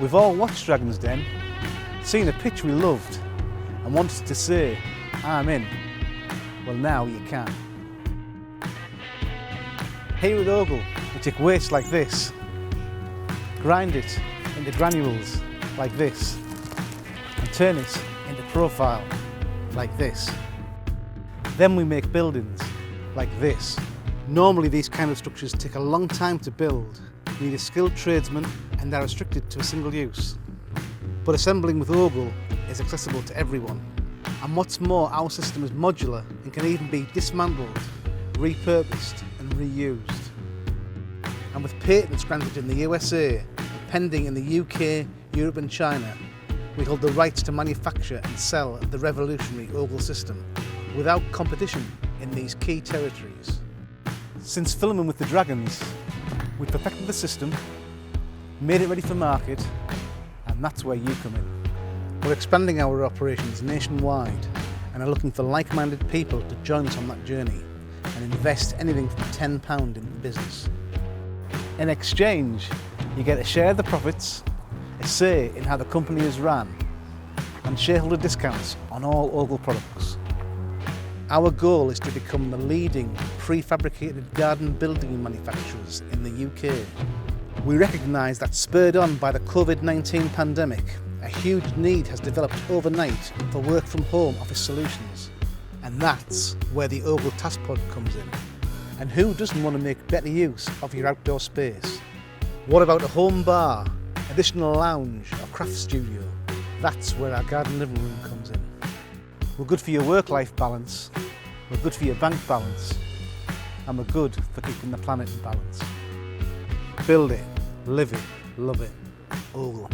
We've all watched Dragon's Den, seen a pitch we loved and wanted to say, I'm in. Well, now you can. Here at OGEL, we take waste like this, grind it into granules like this, and turn it into profile like this. Then we make buildings like this. Normally these kind of structures take a long time to build, need a skilled tradesman and are restricted to a single use. But assembling with OGEL is accessible to everyone. And what's more, our system is modular and can even be dismantled, repurposed and reused. And with patents granted in the USA, pending in the UK, Europe and China, we hold the rights to manufacture and sell the revolutionary OGEL system without competition in these key territories. Since filming with the Dragons, we've perfected the system, made it ready for market, and that's where you come in. We're expanding our operations nationwide and are looking for like-minded people to join us on that journey and invest anything from £10 in the business. In exchange, you get a share of the profits, a say in how the company is run, and shareholder discounts on all OGEL products. Our goal is to become the leading prefabricated garden building manufacturers in the UK. We recognise that, spurred on by the COVID-19 pandemic, a huge need has developed overnight for work from home office solutions. And that's where the OGEL TaskPod comes in. And who doesn't want to make better use of your outdoor space? What about a home bar, additional lounge or craft studio? That's where our garden living room comes in. We're good for your work-life balance, we're good for your bank balance, and we're good for keeping the planet in balance. Build it, live it, love it, OGEL.